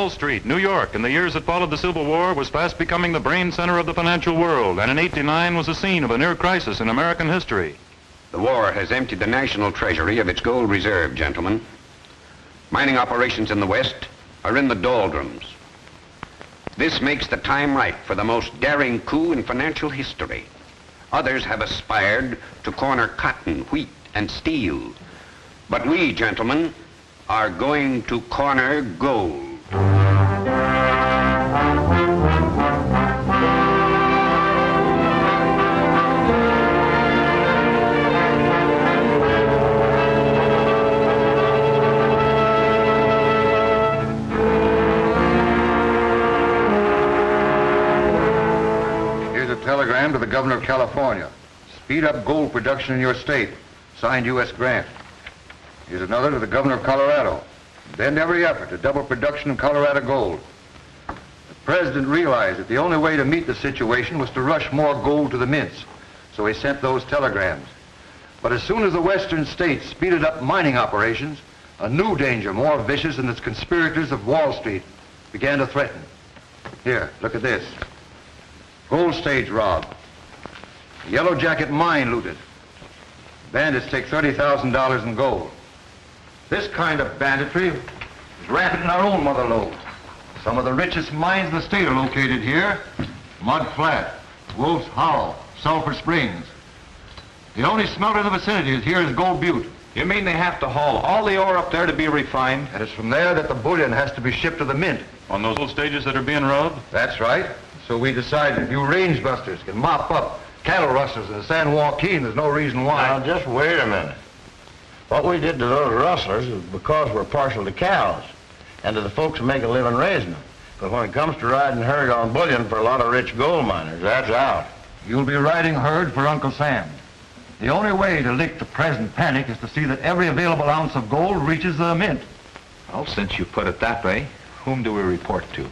Wall Street, New York, in the years that followed the Civil War, was fast becoming the brain center of the financial world, and in '89 was the scene of a near crisis in American history. The war has emptied the national treasury of its gold reserve, gentlemen. Mining operations in the West are in the doldrums. This makes the time ripe for the most daring coup in financial history. Others have aspired to corner cotton, wheat, and steel. But we, gentlemen, are going to corner gold. Telegram to the governor of California. Speed up gold production in your state. Signed U.S. Grant. Here's another to the governor of Colorado. Bend every effort to double production of Colorado gold. The president realized that the only way to meet the situation was to rush more gold to the mints, so he sent those telegrams. But as soon as the western states speeded up mining operations, a new danger more vicious than the conspirators of Wall Street began to threaten. Here, look at this. Gold stage robbed. Yellow Jacket mine looted. Bandits take $30,000 in gold. This kind of banditry is rampant in our own mother lode. Some of the richest mines in the state are located here. Mud Flat, Wolf's Hollow, Sulphur Springs. The only smelter in the vicinity here is Gold Butte. You mean they have to haul all the ore up there to be refined? And it's from there that the bullion has to be shipped to the mint. On those old stages that are being robbed? That's right. So we decided if you range busters can mop up cattle rustlers in San Joaquin, there's no reason why. Now, just wait a minute. What we did to those rustlers is because we're partial to cows and to the folks who make a living raising them. But when it comes to riding herd on bullion for a lot of rich gold miners, that's out. You'll be riding herd for Uncle Sam. The only way to lick the present panic is to see that every available ounce of gold reaches the mint. Well, since you put it that way, whom do we report to?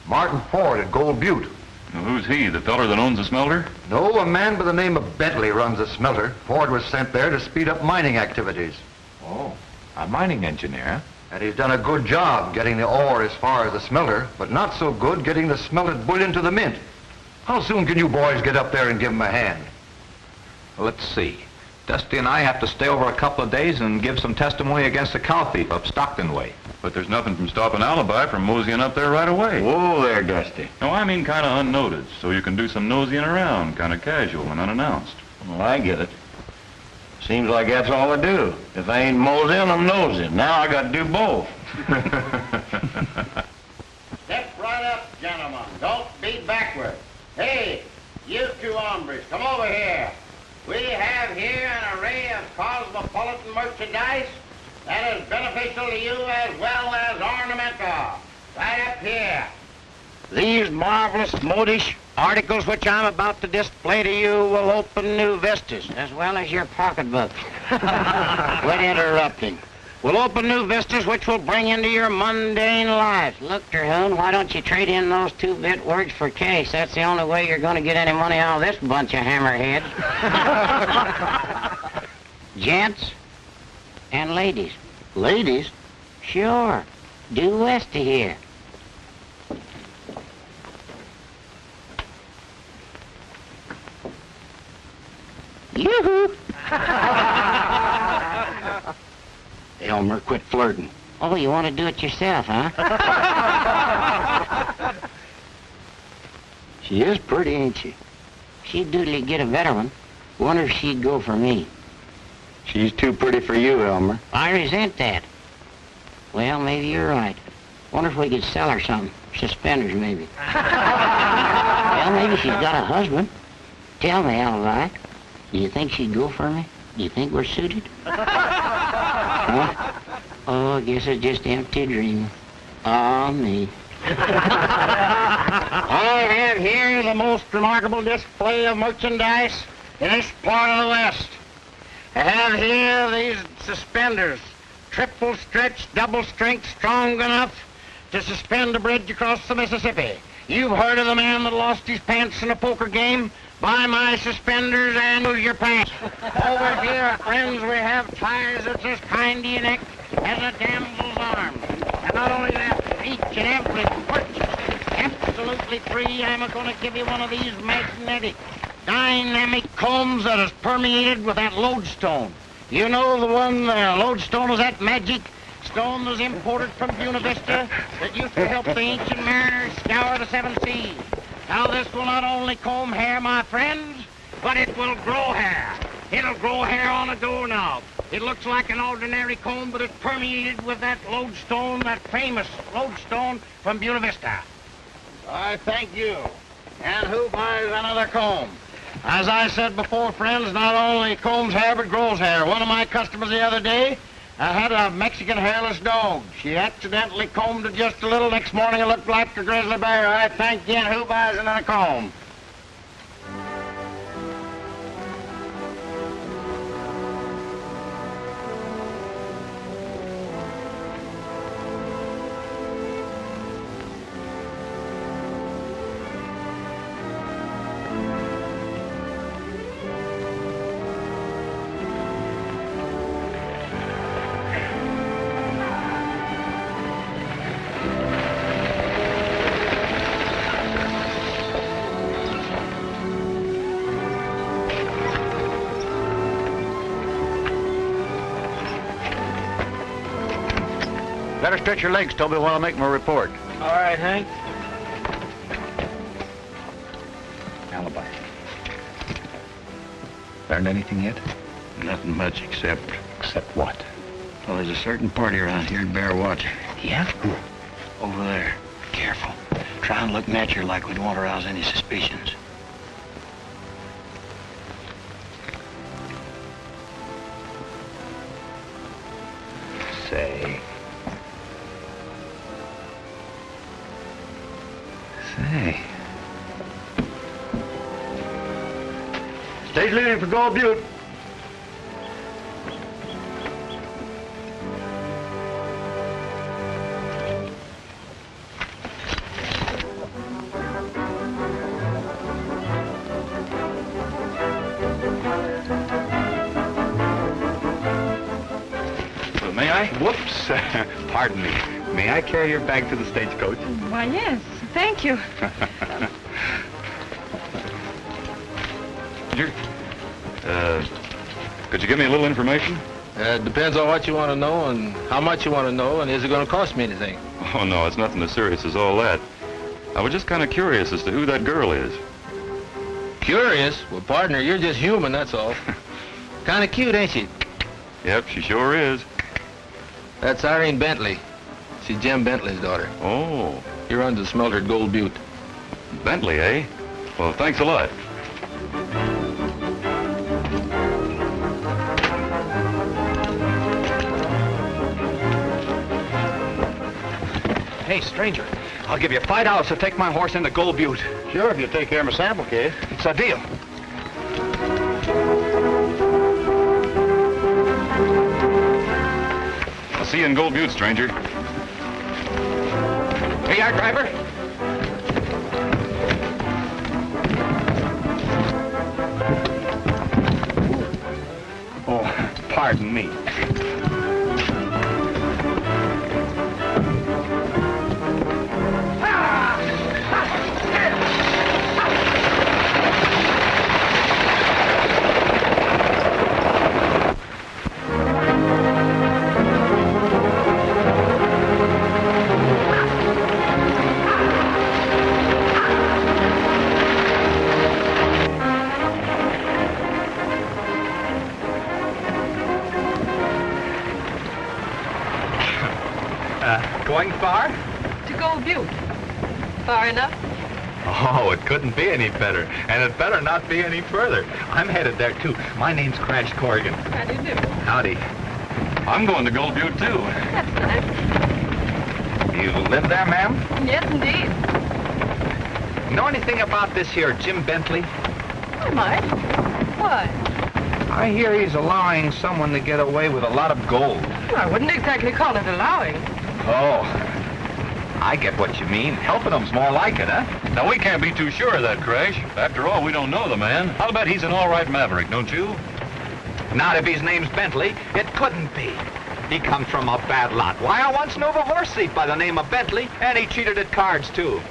Martin Ford at Gold Butte. Now, who's he, the feller that owns the smelter? No, a man by the name of Bentley runs the smelter. Ford was sent there to speed up mining activities. Oh, a mining engineer? And he's done a good job getting the ore as far as the smelter, but not so good getting the smelted bullion to the mint. How soon can you boys get up there and give him a hand? Well, let's see. Dusty and I have to stay over a couple of days and give some testimony against the cow thief up Stockton way. But there's nothing from stopping Alibi from moseying up there right away. Whoa there, Dusty. No, I mean kind of unnoticed, so you can do some noseying around, kind of casual and unannounced. Well, I get it. Seems like that's all I do. If I ain't moseying, I'm nosing. Now I got to do both. Step right up, gentlemen. Don't be backward. Hey, you two hombres, come over here. We have here an array of cosmopolitan merchandise that is beneficial to you as well as ornamental. Right up here. These marvelous modish articles which I'm about to display to you will open new vistas, as well as your pocketbook. Quit interrupting. We'll open new vistas which will bring into your mundane lives. Look, Terhune, why don't you trade in those 2-bit words for cash? That's the only way you're going to get any money out of this bunch of hammerheads. Gents and ladies. Ladies? Sure. Due west of here. Yoo-hoo! Elmer, quit flirting. Oh, you want to do it yourself, huh? She is pretty, ain't she? She'd doodly get a better one. Wonder if she'd go for me. She's too pretty for you, Elmer. I resent that. Well, maybe you're right. Wonder if we could sell her something. Suspenders, maybe. Well, maybe she's got a husband. Tell me, Alibi, do you think she'd go for me? Do you think we're suited? Huh? Oh, I guess it's just empty dreaming. Ah, me. I have here the most remarkable display of merchandise in this part of the West. I have here these suspenders, triple stretch, double strength, strong enough to suspend a bridge across the Mississippi. You've heard of the man that lost his pants in a poker game? Buy my suspenders and lose your pants. Over here, friends, we have ties that's as kind to your neck as a damsel's arm. And not only that, each and every free, I'm going to give you one of these magnetic, dynamic combs that is permeated with that lodestone. You know the one, lodestone is that magic stone that's imported from Buena Vista that used to help the ancient mariners scour the seven seas. Now, this will not only comb hair, my friends, but it will grow hair. It'll grow hair on a doorknob. It looks like an ordinary comb, but it's permeated with that lodestone, that famous lodestone from Buena Vista. I thank you. And who buys another comb? As I said before, friends, not only combs hair, but grows hair. One of my customers the other day, I had a Mexican hairless dog. She accidentally combed it just a little. Next morning, it looked like a grizzly bear. I thank you. And who buys another comb? Better stretch your legs, Toby, while I make my report. All right, Hank. Alibi. Learned anything yet? Nothing much except... Except what? Well, there's a certain party around here at Bear Watch. Yeah? Over there. Careful. Try and look natural like we don't want to arouse any suspicions. Say. Stage leaving for Gold Butte. May I? Whoops. Pardon me. May I carry your bag to the stagecoach? Why, yes. Thank you. Could you give me a little information? Depends on what you want to know and how much you want to know, and is it going to cost me anything? Oh, no, it's nothing as serious as all that. I was just kind of curious as to who that girl is. Curious? Well, partner, you're just human, that's all. Kind of cute, ain't she? Yep, she sure is. That's Irene Bentley. She's Jim Bentley's daughter. Oh, He runs a smelter at Gold Butte. Bentley, eh? Well, thanks a lot. Hey, stranger, I'll give you $5 to take my horse into Gold Butte. Sure, if you take care of my sample case. It's a deal. I'll see you in Gold Butte, stranger. Here you are, driver. Oh, pardon me. Going far? To Gold Butte. Far enough? Oh, it couldn't be any better. And it better not be any further. I'm headed there, too. My name's Crash Corrigan. How do you do? Howdy. I'm going to Gold Butte, too. That's nice. You live there, ma'am? Yes, indeed. Know anything about this here Jim Bentley? I might. Why? I hear he's allowing someone to get away with a lot of gold. Well, I wouldn't exactly call it allowing. Oh, I get what you mean. Helping them's more like it, huh? Now, we can't be too sure of that, Crash. After all, we don't know the man. I'll bet he's an all-right maverick, don't you? Not if his name's Bentley. It couldn't be. He comes from a bad lot. Why, I once knew of a horse thief by the name of Bentley, and he cheated at cards, too.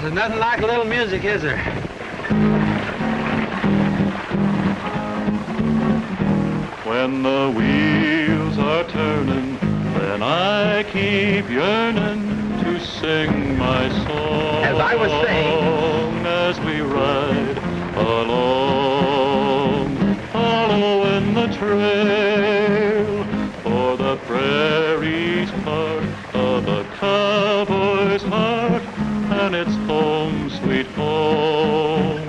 There's nothing like a little music, is there? When the wheels are turning, then I keep yearning to sing my song. As I was saying, as we ride along, following the trail, for the prairie's part of a cowboy's heart, and it's home, sweet home,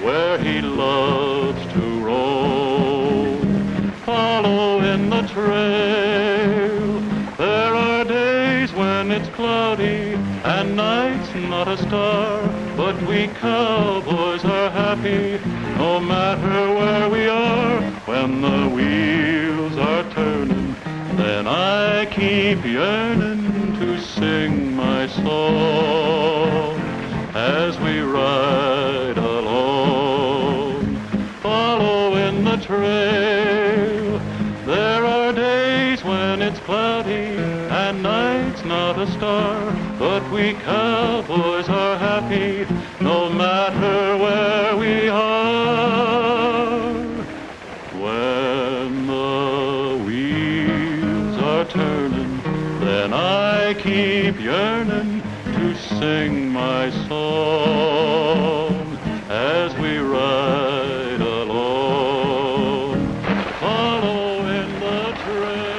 where he loves to roam. Following the trail, there are days when it's cloudy and nights not a star, but we cowboys are happy no matter where we are. When the wheels are turning, then I keep yearning to sing my song as we ride along, following the trail. There are days when it's cloudy and nights not a star, but we cowboys are happy no matter where we are. When the wheels are turning, then I keep yearning to sing my song as we ride along, following the trail.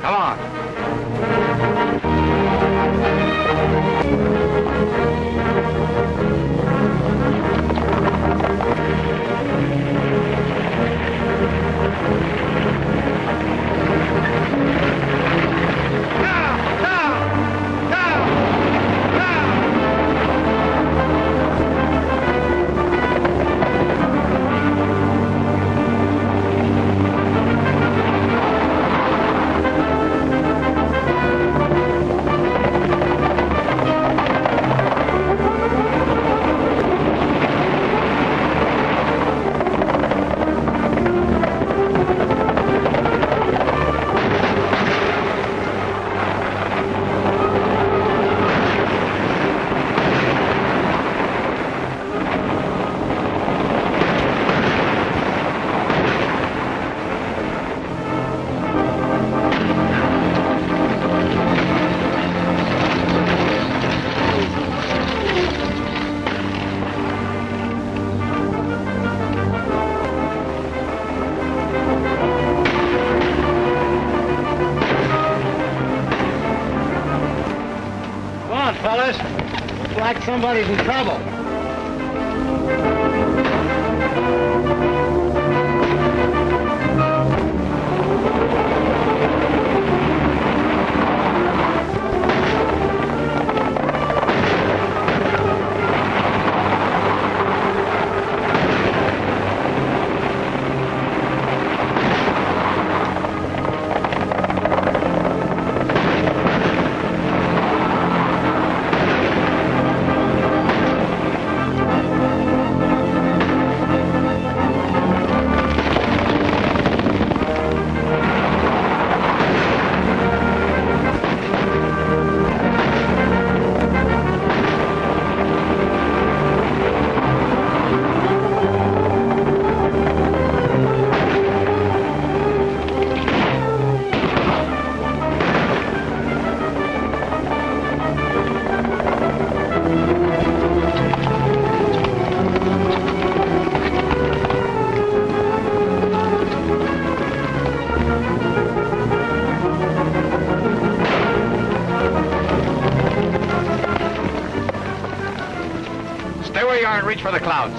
Come on. Fellas, looks like somebody's in trouble. and reach for the clouds.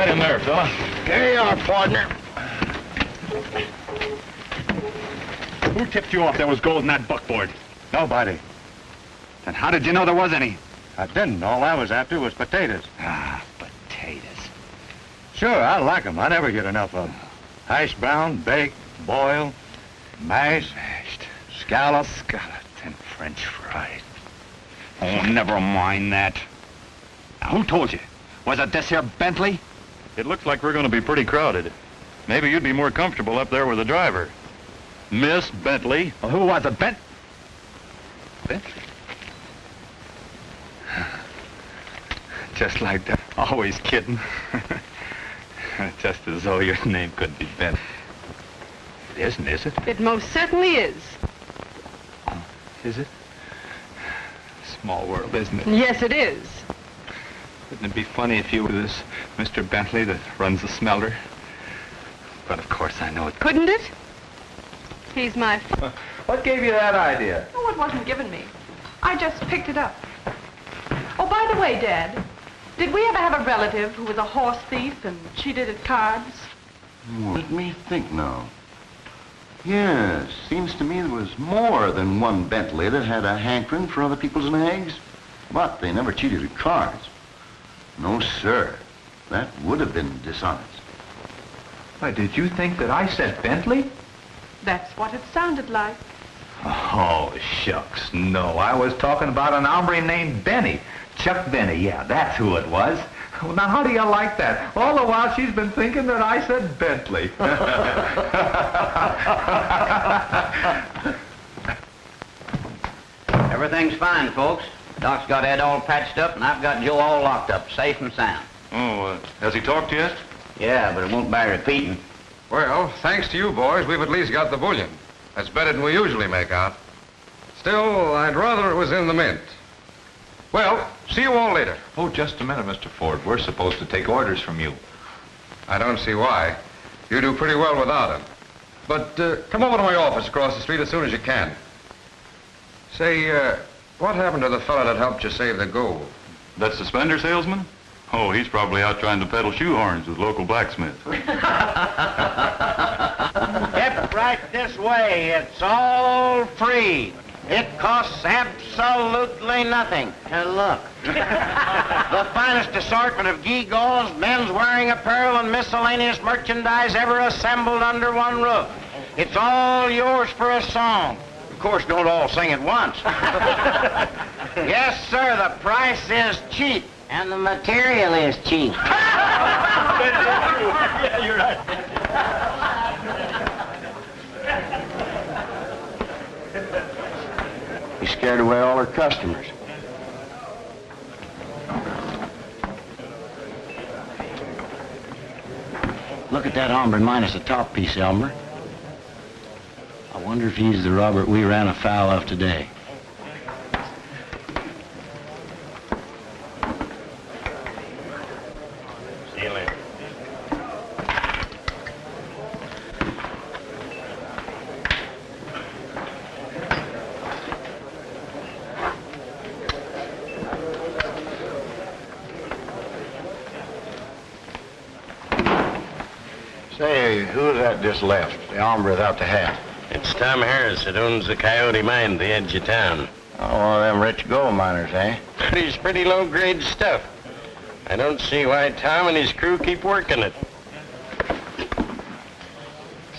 right in there, fella. Here you are, partner. Who tipped you off there was gold in that buckboard? Nobody. Then how did you know there was any? I didn't. All I was after was potatoes. Ah, potatoes. Sure, I like 'em. I never get enough of 'em. Hash brown, baked, boiled, mashed, scalloped. And French fries. Oh, never mind that. Now, who told you? Was it this here Bentley? It looks like we're going to be pretty crowded. Maybe you'd be more comfortable up there with the driver. Miss Bentley. Well, who was it, Bentley? Just like that. Always kidding. Just as though your name could be Bentley. It isn't, is it? It most certainly is. Is it? Small world, isn't it? Yes, it is. Wouldn't it be funny if you were this Mr. Bentley that runs the smelter? But of course I know it. Couldn't it? He's my... What gave you that idea? Oh, it wasn't given me. I just picked it up. Oh, by the way, Dad, did we ever have a relative who was a horse thief and cheated at cards? Let me think now. Yes, seems to me there was more than one Bentley that had a hankering for other people's nags. But they never cheated at cards. No, sir. That would have been dishonest. Why, did you think that I said Bentley? That's what it sounded like. Oh, shucks, no. I was talking about an hombre named Benny. Chuck Benny, yeah, that's who it was. Well, now, how do you like that? All the while she's been thinking that I said Bentley. Everything's fine, folks. Doc's got Ed all patched up, and I've got Joe all locked up, safe and sound. Oh, has he talked to you yet? Yeah, but it won't bear repeating. Well, thanks to you boys, we've at least got the bullion. That's better than we usually make out. Still, I'd rather it was in the mint. Well, see you all later. Oh, just a minute, Mr. Ford. We're supposed to take orders from you. I don't see why. You do pretty well without them. But come over to my office across the street as soon as you can. Say, what happened to the fella that helped you save the gold? That suspender salesman? Oh, he's probably out trying to peddle shoehorns with local blacksmiths. Step right this way. It's all free. It costs absolutely nothing to look. The finest assortment of gewgaws, men's wearing apparel, and miscellaneous merchandise ever assembled under one roof. It's all yours for a song. Of course, don't all sing at once. Yes, sir, the price is cheap. And the material is cheap. Yeah, you're right. He scared away all her customers. Look at that hombre minus the top piece, Elmer. I wonder if he's the Robert we ran afoul of today. See you later. Say, who's that just left? The hombre without the hat. It's Tom Harris that owns the Coyote Mine at the edge of town. Oh, one of them rich gold miners, eh? But he's pretty low-grade stuff. I don't see why Tom and his crew keep working it.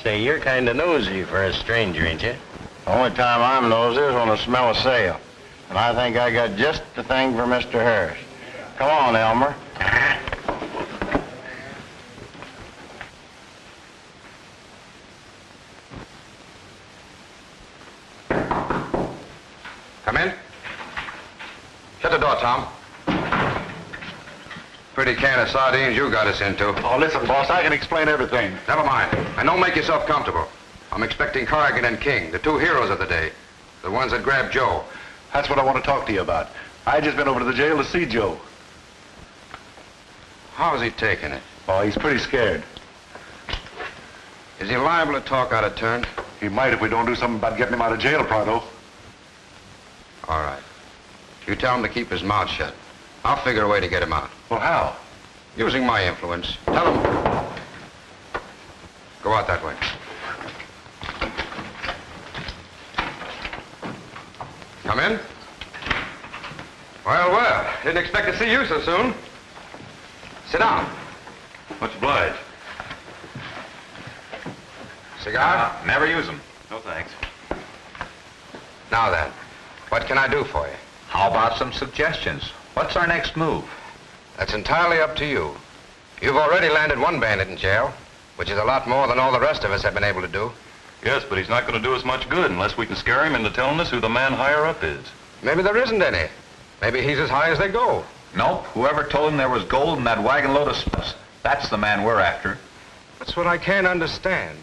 Say, you're kind of nosy for a stranger, ain't you? The only time I'm nosy is when I smell a sale. And I think I got just the thing for Mr. Harris. Come on, Elmer. Come in. Shut the door, Tom. Pretty can of sardines you got us into. Oh, listen, boss, I can explain everything. Never mind. And don't make yourself comfortable. I'm expecting Corrigan and King, the two heroes of the day. The ones that grabbed Joe. That's what I want to talk to you about. I just been over to the jail to see Joe. How's he taking it? Oh, he's pretty scared. Is he liable to talk out of turn? He might if we don't do something about getting him out of jail pronto. All right. You tell him to keep his mouth shut. I'll figure a way to get him out. Well, how? Using my influence. Tell him. Go out that way. Come in. Well, well. Didn't expect to see you so soon. Sit down. Much obliged. Cigar? Never use them. No thanks. Now then, what can I do for you? How about some suggestions? What's our next move? That's entirely up to you. You've already landed one bandit in jail, which is a lot more than all the rest of us have been able to do. Yes, but he's not going to do us much good unless we can scare him into telling us who the man higher up is. Maybe there isn't any. Maybe he's as high as they go. Nope. Whoever told him there was gold in that wagon load of Spurs, that's the man we're after. That's what I can't understand.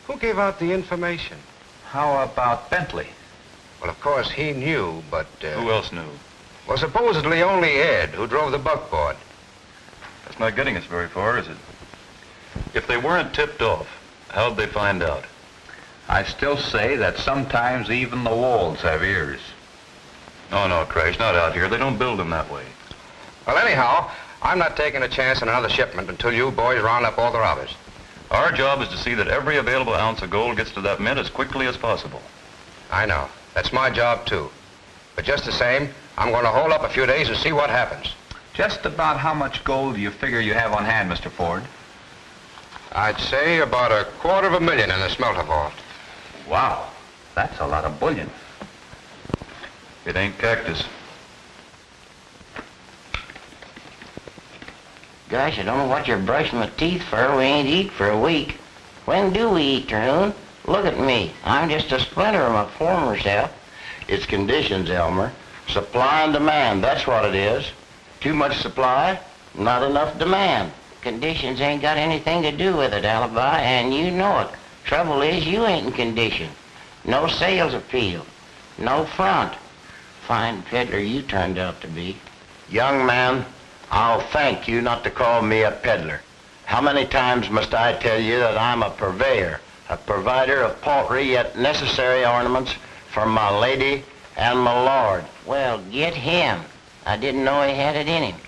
Who gave out the information? How about Bentley? Well, of course, he knew, but... Who else knew? Well, supposedly only Ed, who drove the buckboard. That's not getting us very far, is it? If they weren't tipped off, how'd they find out? I still say that sometimes even the walls have ears. No, Crash, not out here. They don't build them that way. Well, anyhow, I'm not taking a chance on another shipment until you boys round up all the robbers. Our job is to see that every available ounce of gold gets to that mint as quickly as possible. I know. That's my job, too. But just the same, I'm going to hold up a few days and see what happens. Just about how much gold do you figure you have on hand, Mr. Ford? I'd say about $250,000 in the smelter vault. Wow, that's a lot of bullion. It ain't cactus. Gosh, I don't know what you're brushing my teeth for. We ain't eat for a week. When do we eat, Terhune? Look at me. I'm just a splinter of my former self. It's conditions, Elmer. Supply and demand, that's what it is. Too much supply, not enough demand. Conditions ain't got anything to do with it, Alibi, and you know it. Trouble is, you ain't in condition. No sales appeal. No front. Fine peddler you turned out to be. Young man, I'll thank you not to call me a peddler. How many times must I tell you that I'm a purveyor, a provider of paltry yet necessary ornaments for my lady and my lord? Well, get him. I didn't know he had it in him.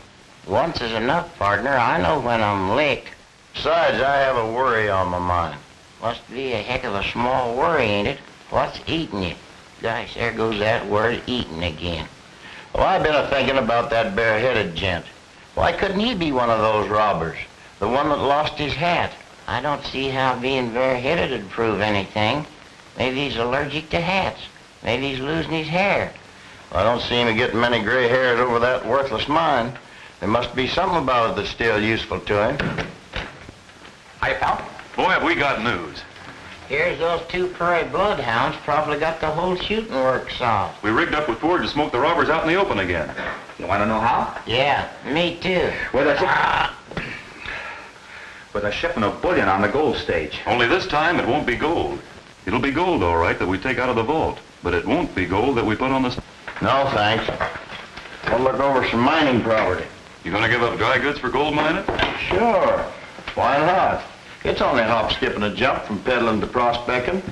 Once is enough, partner. I know when I'm licked. Besides, I have a worry on my mind. Must be a heck of a small worry, ain't it? What's eating you? Gosh, there goes that word eating again. Well, I've been a-thinking about that bareheaded gent. Why couldn't he be one of those robbers? The one that lost his hat? I don't see how being bareheaded would prove anything. Maybe he's allergic to hats. Maybe he's losing his hair. I don't see him getting many gray hairs over that worthless mine. There must be something about it that's still useful to him. Hi, pal. Boy, have we got news. Here's those two prairie bloodhounds probably got the whole shooting works solved. We rigged up with Ford to smoke the robbers out in the open again. You want to know how? Yeah, me too. With a shipment of bullion on the gold stage. Only this time it won't be gold. It'll be gold, all right, that we take out of the vault. But it won't be gold that we put on the... No, thanks. We'll look over some mining property. You gonna give up dry goods for gold mining? Sure. Why not? It's only a hop, skip, and a jump from peddling to prospecting.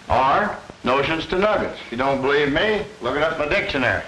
Or notions to nuggets. If you don't believe me, look it up in the dictionary.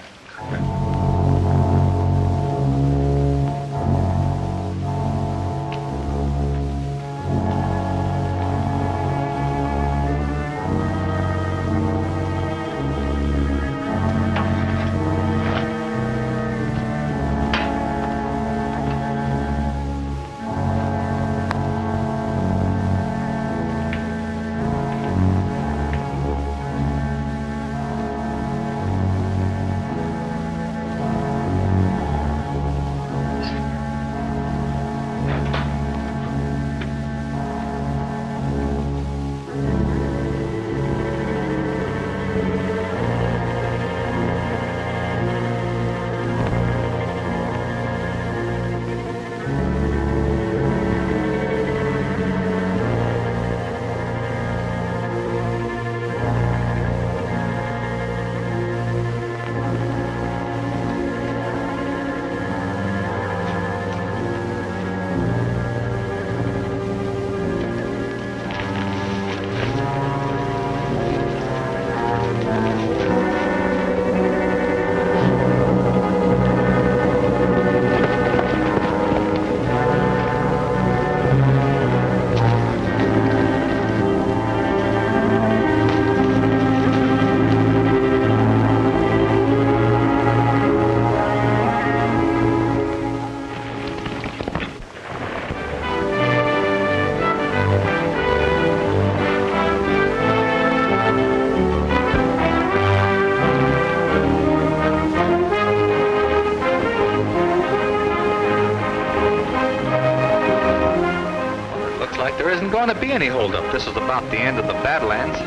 there isn't going to be any holdup. This is about the end of the Badlands.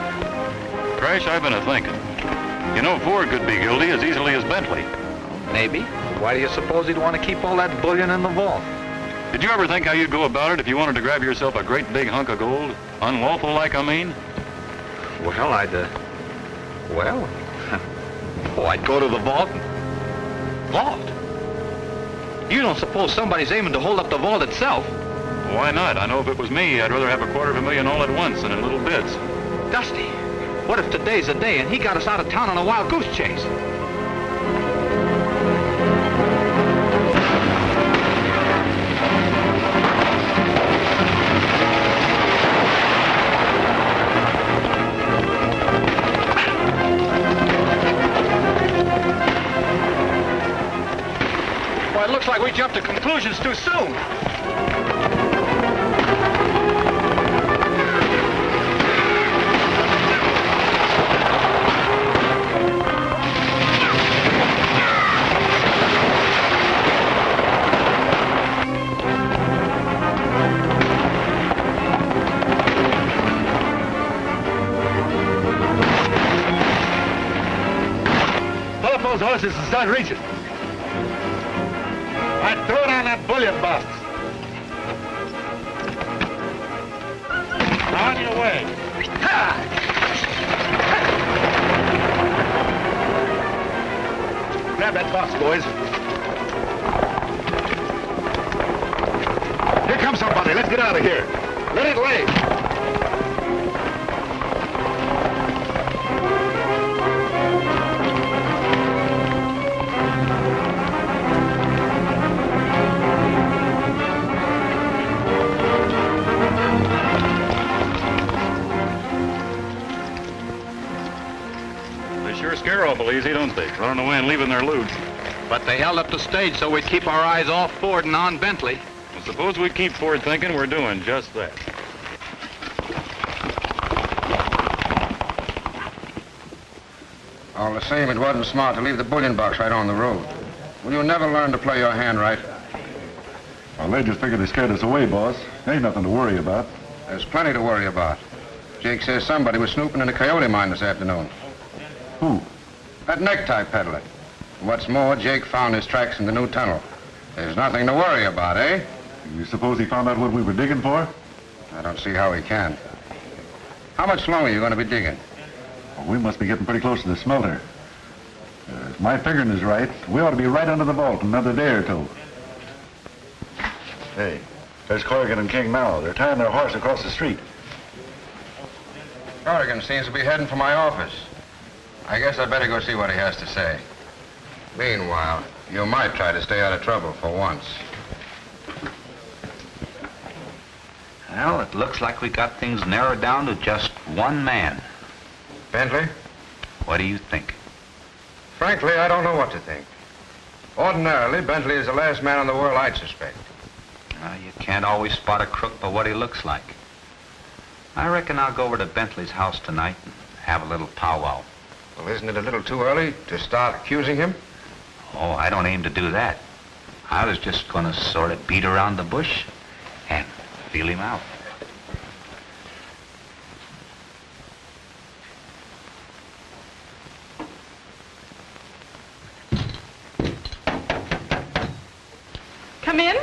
Crash, I've been a-thinking. You know, Ford could be guilty as easily as Bentley. Maybe. Why do you suppose he'd want to keep all that bullion in the vault? Did you ever think how you'd go about it if you wanted to grab yourself a great big hunk of gold? Unlawful like, I mean? Well, I'd go to the vault. Vault? You don't suppose somebody's aiming to hold up the vault itself? Why not? I know if it was me, I'd rather have $250,000 all at once than in little bits. Dusty, what if today's the day and he got us out of town on a wild goose chase? Well, it looks like we jumped to conclusions too soon. Pull up those horses and start reaching. All right, throw it on that bullion box. On your way. Ha! Grab that box, boys. Here comes somebody. Let's get out of here. Let it lay. Scare awful easy, don't they? Running away and leaving their loot. But they held up the stage so we'd keep our eyes off Ford and on Bentley. Well, suppose we keep Ford thinking we're doing just that. All the same, it wasn't smart to leave the bullion box right on the road. Will you never learn to play your hand right? Well, they just figured they scared us away, boss. Ain't nothing to worry about. There's plenty to worry about. Jake says somebody was snooping in the coyote mine this afternoon. Who? That necktie peddler. What's more, Jake found his tracks in the new tunnel. There's nothing to worry about, eh? You suppose he found out what we were digging for? I don't see how he can. How much longer are you going to be digging? Well, we must be getting pretty close to the smelter. If my figuring is right, we ought to be right under the vault in another day or two. Hey, there's Corrigan and King now. They're tying their horse across the street. Corrigan seems to be heading for my office. I guess I'd better go see what he has to say. Meanwhile, you might try to stay out of trouble for once. Well, it looks like we got things narrowed down to just one man. Bentley? What do you think? Frankly, I don't know what to think. Ordinarily, Bentley is the last man in the world I'd suspect. You can't always spot a crook by what he looks like. I reckon I'll go over to Bentley's house tonight and have a little powwow. Well, isn't it a little too early to start accusing him? Oh, I don't aim to do that. I was just going to sort of beat around the bush and feel him out. Come in.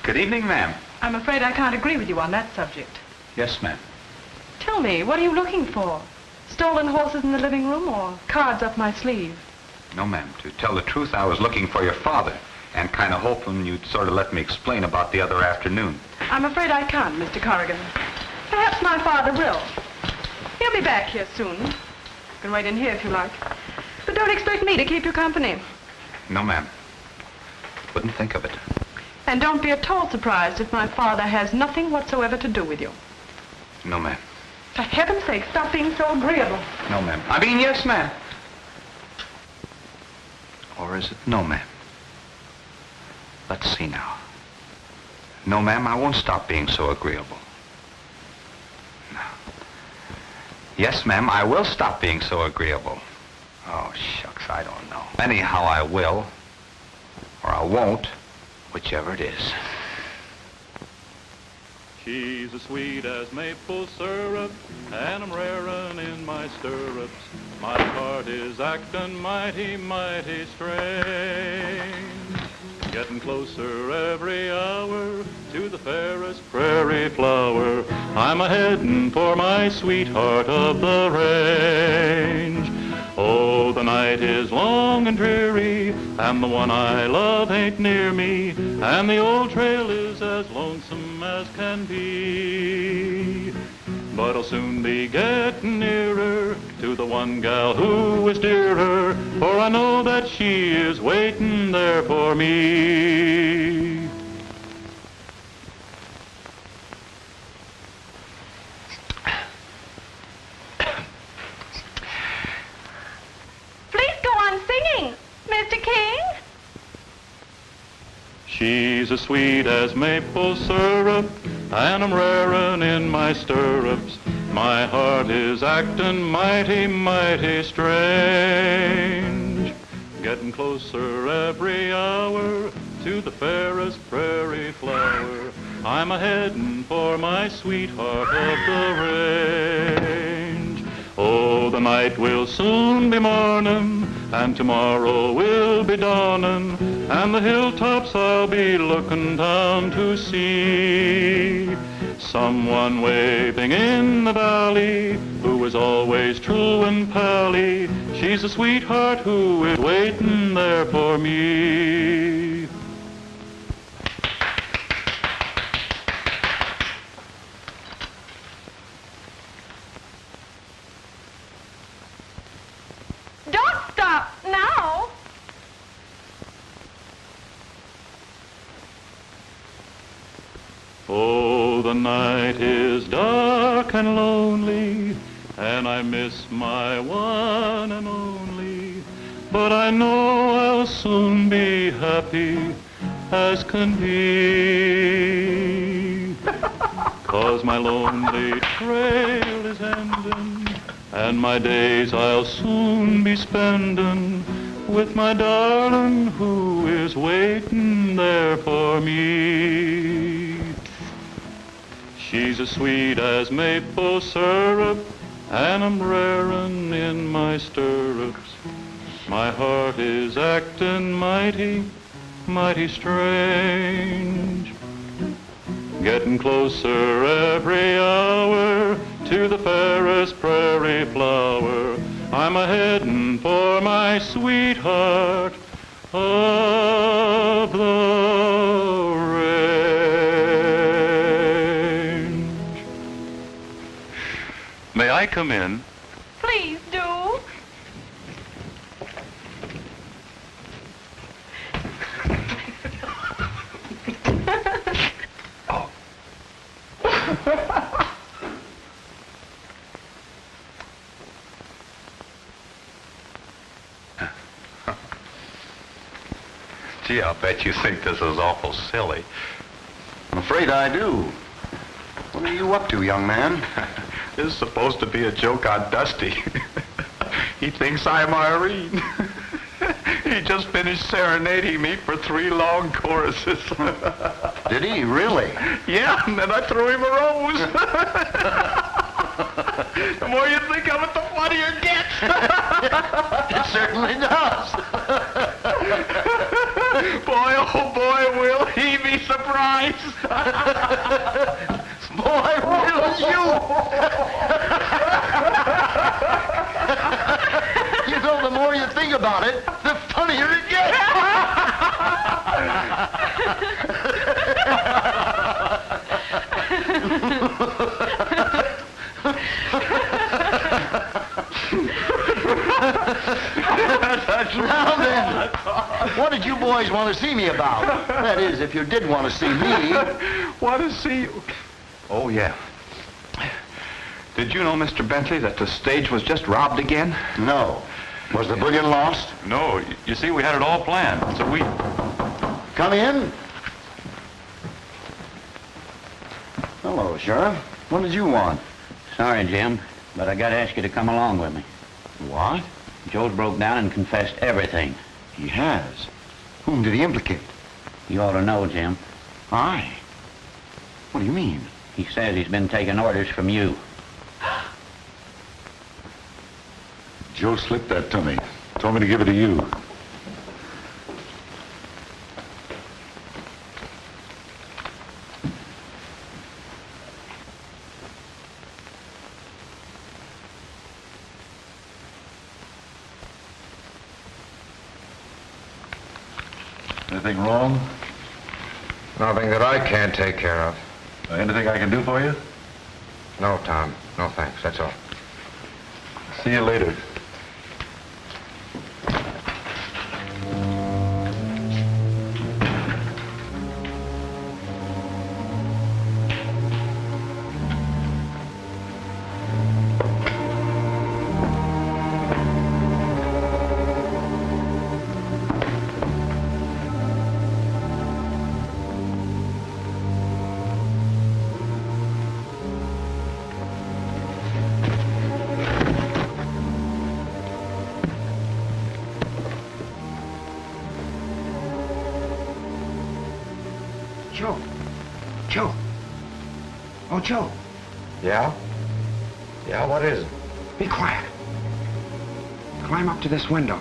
Good evening, ma'am. I'm afraid I can't agree with you on that subject. Yes, ma'am. Tell me, what are you looking for? Stolen horses in the living room or cards up my sleeve? No, ma'am. To tell the truth, I was looking for your father and kind of hoping you'd sort of let me explain about the other afternoon. I'm afraid I can't, Mr. Corrigan. Perhaps my father will. He'll be back here soon. You can wait in here if you like. But don't expect me to keep you company. No, ma'am. Wouldn't think of it. And don't be at all surprised if my father has nothing whatsoever to do with you. No, ma'am. For heaven's sake, stop being so agreeable. No, ma'am. I mean, yes, ma'am. Or is it no, ma'am? Let's see now. No, ma'am, I won't stop being so agreeable. No. Yes, ma'am, I will stop being so agreeable. Oh, shucks, I don't know. Anyhow, I will. Or I won't. whichever it is. She's as sweet as maple syrup, and I'm rarin' in my stirrups. My heart is actin' mighty, mighty strange. Getting closer every hour to the fairest prairie flower. I'm a-headin' for my sweetheart of the range. Oh, the night is long and dreary, and the one I love ain't near me, and the old trail is as lonesome as can be. But I'll soon be getting nearer to the one gal who is dearer, for I know that she is waiting there for me. Mr. King? She's as sweet as maple syrup, and I'm rarin' in my stirrups. My heart is actin' mighty, mighty strange. Getting closer every hour to the fairest prairie flower. I'm a-headin' for my sweetheart of the range. Oh, the night will soon be mornin', and tomorrow will be dawnin', and the hilltops I'll be looking down to see. Someone waving in the valley, who is always true and pally. She's a sweetheart who is waiting there for me. Don't stop now. Oh, the night is dark and lonely, and I miss my one and only. But I know I'll soon be happy as can be. 'Cause my lonely trail is ending, and my days I'll soon be spending with my darling who is waiting there for me. She's as sweet as maple syrup, and I'm rarin' in my stirrups. My heart is actin' mighty, mighty strange. Getting closer every hour to the fairest prairie flower. I'm a-headin' for my sweetheart of the range. May I come in? Please do. Gee, I'll bet you think this is awful silly. I'm afraid I do. What are you up to, young man? This is supposed to be a joke on Dusty. He thinks I'm Irene. He just finished serenading me for 3 long choruses. Did he really? Yeah, and then I threw him a rose. The more you think of it, the funnier it gets. It certainly does. Boy, oh boy, will he be surprised. Boy, will you? You know, the more you think about it, the funnier it gets. Now then, what did you boys want to see me about? That is, if you did want to see me. Want to see you? Oh, yeah. Did you know, Mr. Bentley, that the stage was just robbed again? No. Was the bullion lost? No, you see, we had it all planned, so we... Come in. Hello, Sheriff. What did you want? Sorry, Jim, but I gotta ask you to come along with me. What? Joe's broke down and confessed everything. He has. Whom did he implicate? You ought to know, Jim. I? What do you mean? He says he's been taking orders from you. Joe slipped that to me. Told me to give it to you. Anything wrong? Nothing that I can't take care of. Anything I can do for you? No, Tom. No, thanks. That's all. See you later. Joe. Joe. Oh, Joe. Yeah? Yeah, what is it? Be quiet. Climb up to this window.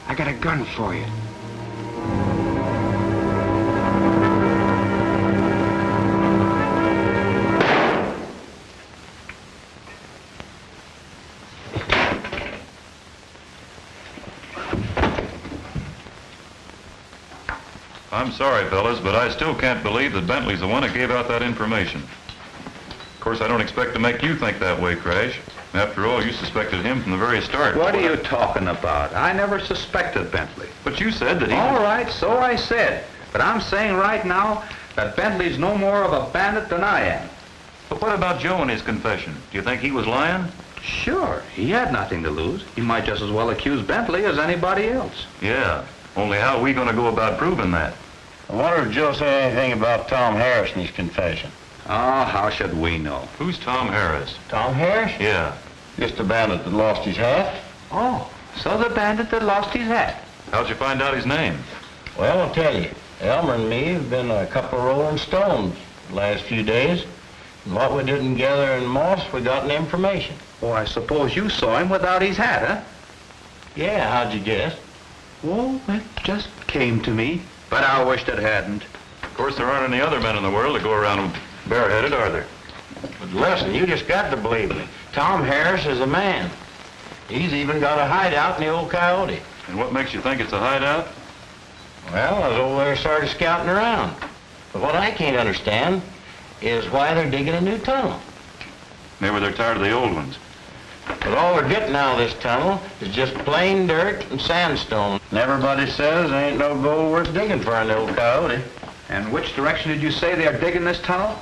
I got a gun for you. I'm sorry, fellas, but I still can't believe that Bentley's the one that gave out that information. Of course, I don't expect to make you think that way, Crash. After all, you suspected him from the very start. What are you talking about? I never suspected Bentley. But you said that he... All right, so I said. But I'm saying right now that Bentley's no more of a bandit than I am. But what about Joe and his confession? Do you think he was lying? Sure, he had nothing to lose. He might just as well accuse Bentley as anybody else. Yeah, only how are we going to go about proving that? I wonder if Joe said anything about Tom Harris in his confession. Oh, how should we know? Who's Tom Harris? Tom Harris? Yeah. Just the bandit that lost his hat. Oh, so the bandit that lost his hat. How'd you find out his name? Well, I'll tell you. Elmer and me have been a couple of rolling stones the last few days. And what we didn't gather in Moss, we got in information. Oh, I suppose you saw him without his hat, huh? Yeah, how'd you guess? Oh, it just came to me. But I wished it hadn't. Of course, there aren't any other men in the world that go around bareheaded, are there? But listen, you just got to believe me. Tom Harris is a man. He's even got a hideout in the old Coyote. And what makes you think it's a hideout? Well, I was over there started scouting around. But what I can't understand is why they're digging a new tunnel. Maybe they're tired of the old ones. But all they're getting out of this tunnel is just plain dirt and sandstone. And everybody says there ain't no gold worth digging for in the old Coyote. And which direction did you say they're digging this tunnel?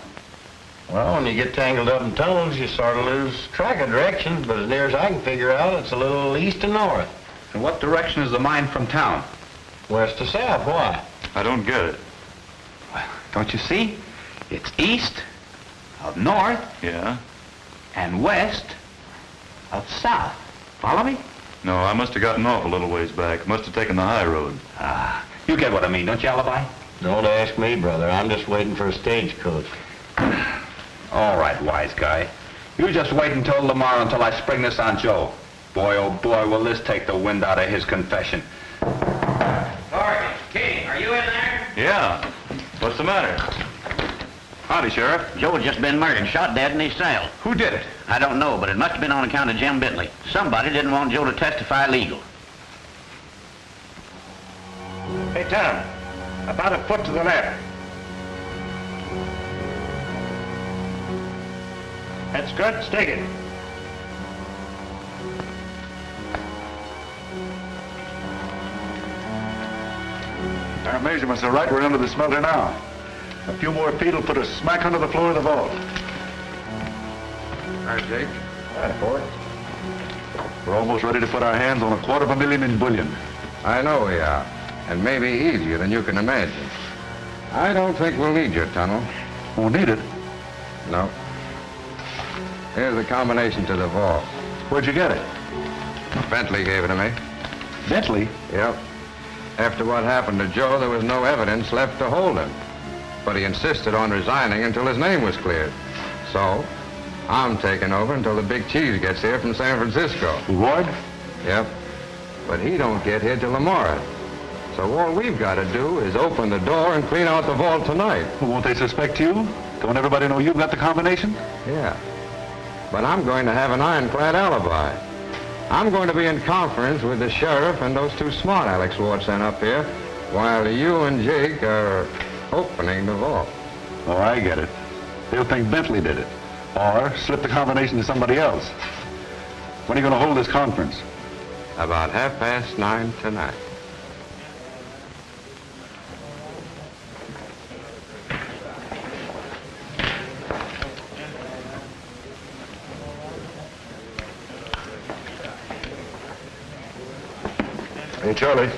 Well, when you get tangled up in tunnels, you sort of lose track of directions, but as near as I can figure out, it's a little east and north. And what direction is the mine from town? West to south, why? I don't get it. Well, don't you see? It's east, of north, Yeah? and west, of south. Follow me? No, I must have gotten off a little ways back. Must have taken the high road. Ah, you get what I mean, don't you, Alibi? Don't ask me, brother. I'm just waiting for a stagecoach. All right, wise guy. You just wait until tomorrow until I spring this on Joe. Boy, oh boy, will this take the wind out of his confession. Corrigan, King, are you in there? Yeah. What's the matter? Howdy, Sheriff. Joe had just been murdered, shot dead in his cell. Who did it? I don't know, but it must have been on account of Jim Bentley. Somebody didn't want Joe to testify legal. Hey, Tom, about a foot to the left. That's good. Stick it. Our measurements are right. We're under the smelter now. A few more feet will put us smack under the floor of the vault. All right, Jake. All right, boy. We're almost ready to put our hands on $250,000 in bullion. I know we are. And maybe easier than you can imagine. I don't think we'll need your tunnel. Won't need it. No. Here's the combination to the vault. Where'd you get it? Bentley gave it to me. Bentley? Yep. After what happened to Joe, there was no evidence left to hold him. But he insisted on resigning until his name was cleared. So, I'm taking over until the big cheese gets here from San Francisco. Ward? Yep. But he don't get here till tomorrow. So all we've got to do is open the door and clean out the vault tonight. Well, won't they suspect you? Don't everybody know you've got the combination? Yeah. But I'm going to have an ironclad alibi. I'm going to be in conference with the sheriff and those two smart Alex Ward sent up here, while you and Jake are opening the vault. Oh, I get it. They'll think Bentley did it. Or slip the combination to somebody else. When are you going to hold this conference? About 9:30 tonight. Hey, Charlie.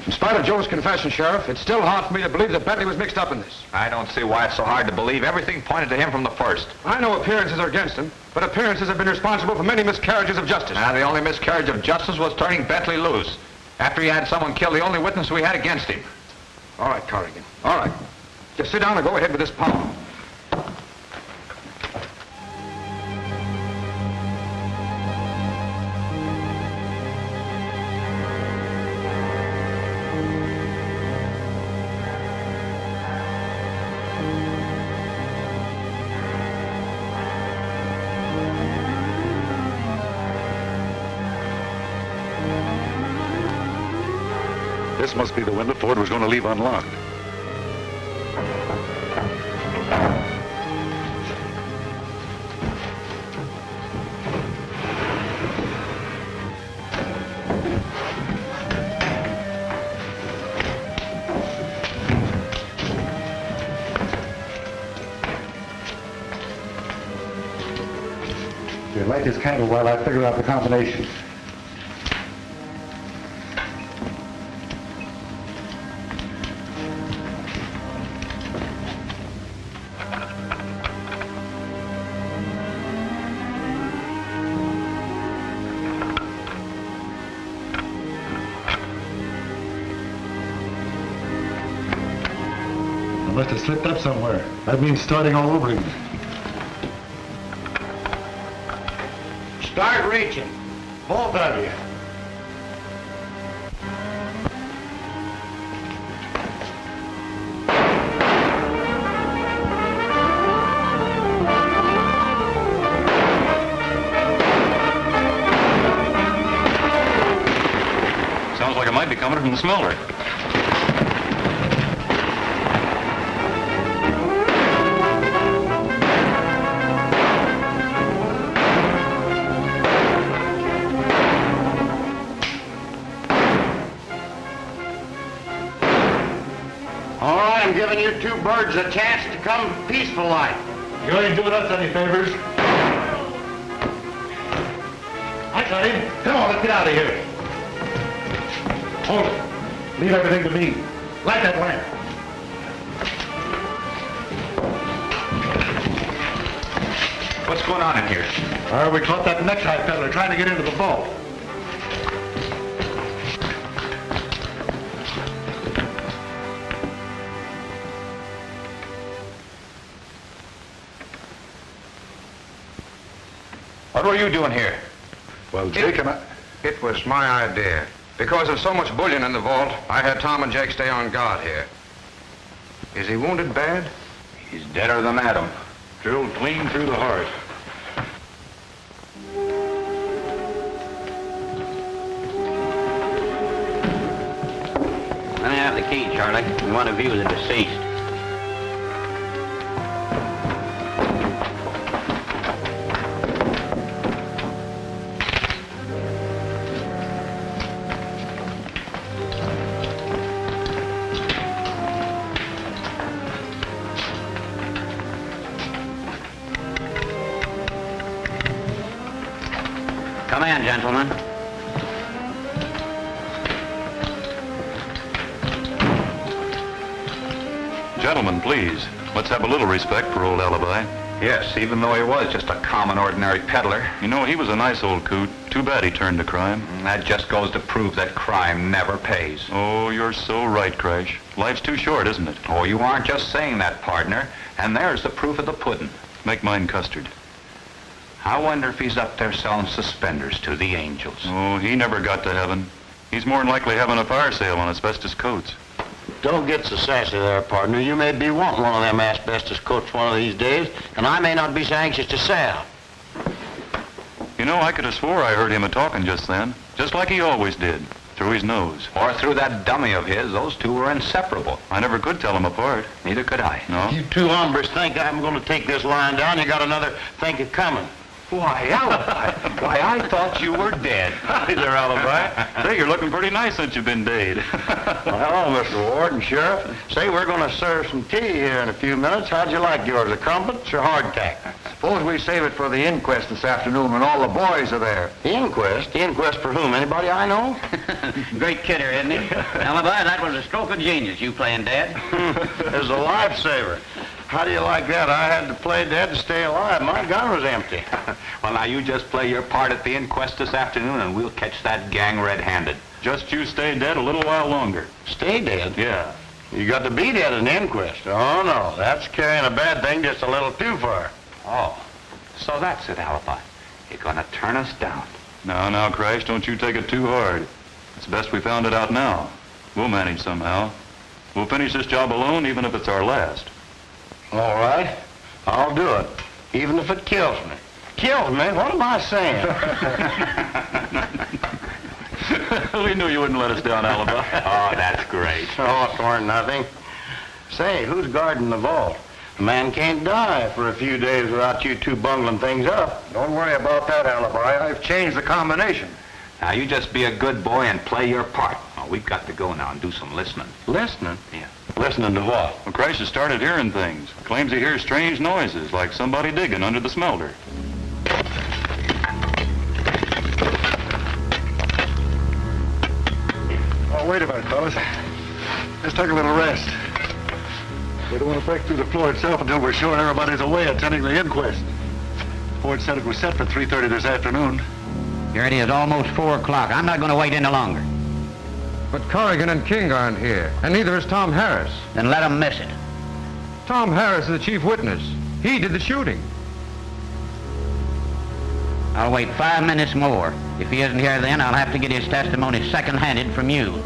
In spite of Joe's confession, Sheriff, it's still hard for me to believe that Bentley was mixed up in this. I don't see why it's so hard to believe. Everything pointed to him from the first. I know appearances are against him, but appearances have been responsible for many miscarriages of justice. The only miscarriage of justice was turning Bentley loose. After he had someone kill the only witness we had against him. All right, Corrigan. All right. Just sit down and go ahead with this power. This must be the window Ford was going to leave unlocked. Here, light this candle while I figure out the combination. Must have slipped up somewhere. That means starting all over again. Start reaching. Both of you. Sounds like it might be coming from the smelter. I'm giving you two birds a chance to come peaceful like. You ain't doing us any favors. I got him. Come on, let's get out of here. Hold it. Leave everything to me. Light that lamp. What's going on in here? We caught that necktie peddler trying to get into the vault. What were you doing here? Well, Jake and I... It was my idea. Because of so much bullion in the vault, I had Tom and Jake stay on guard here. Is he wounded bad? He's deader than Adam. Drilled clean through the heart. Let me have the key, Charlie. We want to view the deceased. Come in, gentlemen. Gentlemen, please, let's have a little respect for old Alibi. Yes, even though he was just a common, ordinary peddler. You know, he was a nice old coot. Too bad he turned to crime. That just goes to prove that crime never pays. Oh, you're so right, Crash. Life's too short, isn't it? Oh, you aren't just saying that, partner. And there's the proof of the pudding. Make mine custard. I wonder if he's up there selling suspenders to the angels. Oh, he never got to heaven. He's more than likely having a fire sale on asbestos coats. Don't get so sassy there, partner. You may be wanting one of them asbestos coats one of these days, and I may not be so anxious to sell. You know, I could have swore I heard him a-talking just then, just like he always did, through his nose. Or through that dummy of his. Those two were inseparable. I never could tell them apart. Neither could I. No? You two hombres think I'm going to take this line down. You got another think of coming. Why, Alibi. Why, I thought you were dead. Hi there, Alibi. Say, you're looking pretty nice since you've been dead. Well, hello, Mr. Ward and Sheriff. Say, we're going to serve some tea here in a few minutes. How'd you like yours, a crumpets or hardtack? Suppose we save it for the inquest this afternoon when all the boys are there. The inquest? The inquest for whom? Anybody I know? Great kidder, isn't he? Alibi, that was a stroke of genius, you playing Dad. It's a lifesaver. How do you like that? I had to play dead to stay alive. My gun was empty. Well, now, you just play your part at the inquest this afternoon, and we'll catch that gang red-handed. Just you stay dead a little while longer. Stay dead? Yeah. You got to be dead at an inquest. Oh, no. That's carrying a bad thing just a little too far. Oh, so that's it, Alibi. You're gonna turn us down. Now, Crash, don't you take it too hard. It's best we found it out now. We'll manage somehow. We'll finish this job alone, even if it's our last. All right. I'll do it, even if it kills me. Kills me? What am I saying? We knew you wouldn't let us down, Alibi. Oh, that's great. Oh, it weren't nothing. Say, who's guarding the vault? A man can't die for a few days without you two bungling things up. Don't worry about that, Alibi. I've changed the combination. Now, you just be a good boy and play your part. Oh, we've got to go now and do some listening. Listening? Yeah. Listening to what? Well, Crash has started hearing things. Claims he hears strange noises, like somebody digging under the smelter. Oh, wait a minute, fellas. Let's take a little rest. We don't want to break through the floor itself until we're sure everybody's away attending the inquest. Ford said it was set for 3:30 this afternoon. Here it is, almost 4 o'clock. I'm not going to wait any longer. But Corrigan and King aren't here, and neither is Tom Harris. Then let 'em miss it. Tom Harris is the chief witness. He did the shooting. I'll wait 5 minutes more. If he isn't here then, I'll have to get his testimony second-handed from you.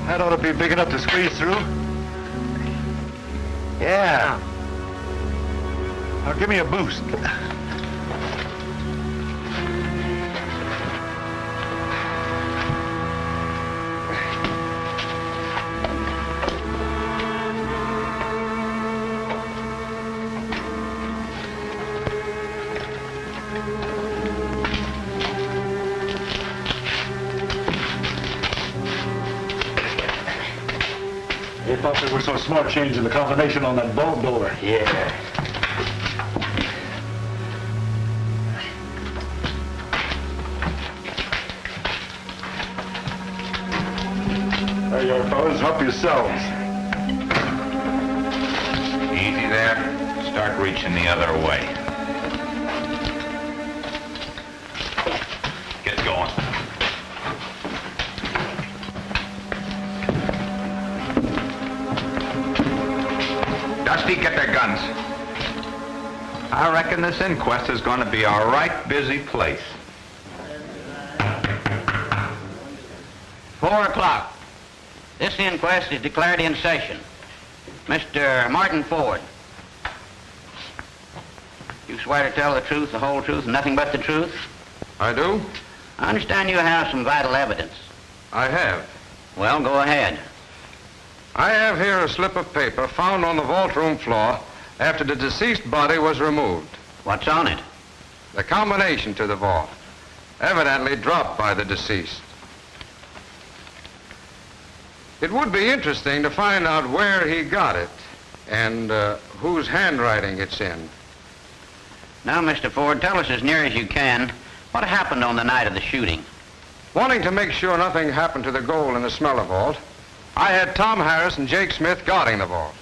That ought to be big enough to squeeze through. Yeah. Now, give me a boost. They thought they were so smart changing the combination on that bolt door. Yeah. There you are, fellas. Help yourselves. Easy there. Start reaching the other way. Get going. Dusty, get their guns. I reckon this inquest is going to be a right busy place. 4 o'clock. This inquest is declared in session. Mr. Martin Ford. You swear to tell the truth, the whole truth, and nothing but the truth? I do? I understand you have some vital evidence. I have. Well, go ahead. I have here a slip of paper found on the vault room floor after the deceased body was removed. What's on it? The combination to the vault, evidently dropped by the deceased. It would be interesting to find out where he got it and whose handwriting it's in. Now, Mr. Ford, tell us as near as you can what happened on the night of the shooting. Wanting to make sure nothing happened to the gold in the smelter vault, I had Tom Harris and Jake Smith guarding the vault.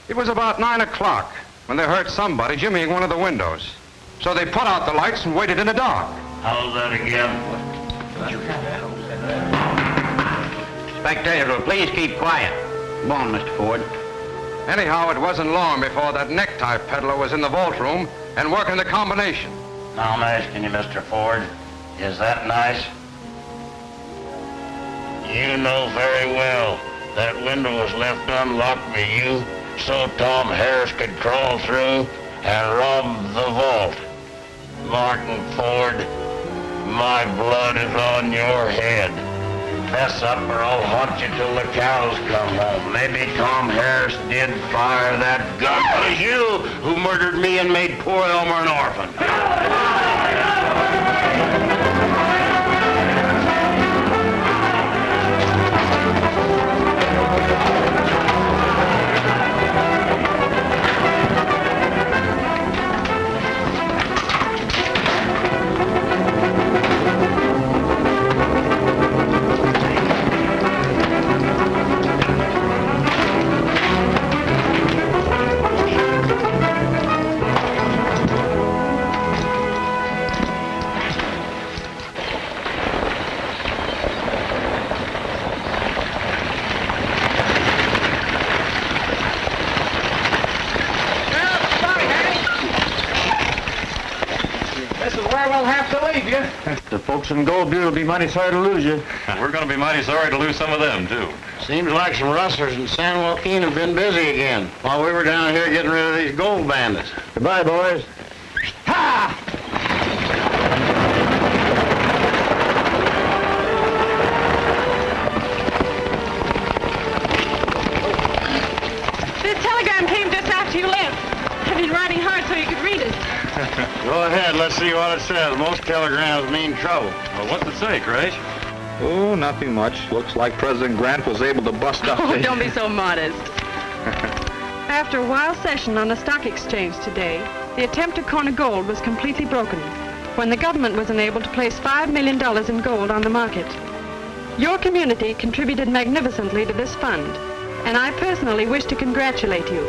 It was about 9 o'clock when they heard somebody jimmying one of the windows. So they put out the lights and waited in the dark. How's that again? Spectators will please keep quiet. Go on, Mr. Ford. Anyhow, it wasn't long before that necktie peddler was in the vault room and working the combination. Now I'm asking you, Mr. Ford, is that nice? You know very well that window was left unlocked for you so Tom Harris could crawl through and rob the vault. Martin Ford, my blood is on your head. Fess up or I'll haunt you till the cows come home. Maybe Tom Harris did fire that gun. It was you who murdered me and made poor Elmer an orphan. The folks in Gold Butte will be mighty sorry to lose you. We're going to be mighty sorry to lose some of them, too. Seems like some rustlers in San Joaquin have been busy again while we were down here getting rid of these gold bandits. Goodbye, boys. Ha! This telegram came just after you left. I've been writing hard so you could read it. Go ahead, let's see what it says. Most telegrams mean trouble. Well, what's it say, Crash? Oh, nothing much. Looks like President Grant was able to bust up Oh, don't be so modest. After a wild session on the stock exchange today, the attempt to corner gold was completely broken when the government was unable to place $5 million in gold on the market. Your community contributed magnificently to this fund, and I personally wish to congratulate you,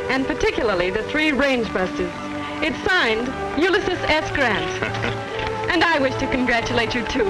and particularly the 3 rangebusters. It's signed, Ulysses S. Grant. And I wish to congratulate you, too.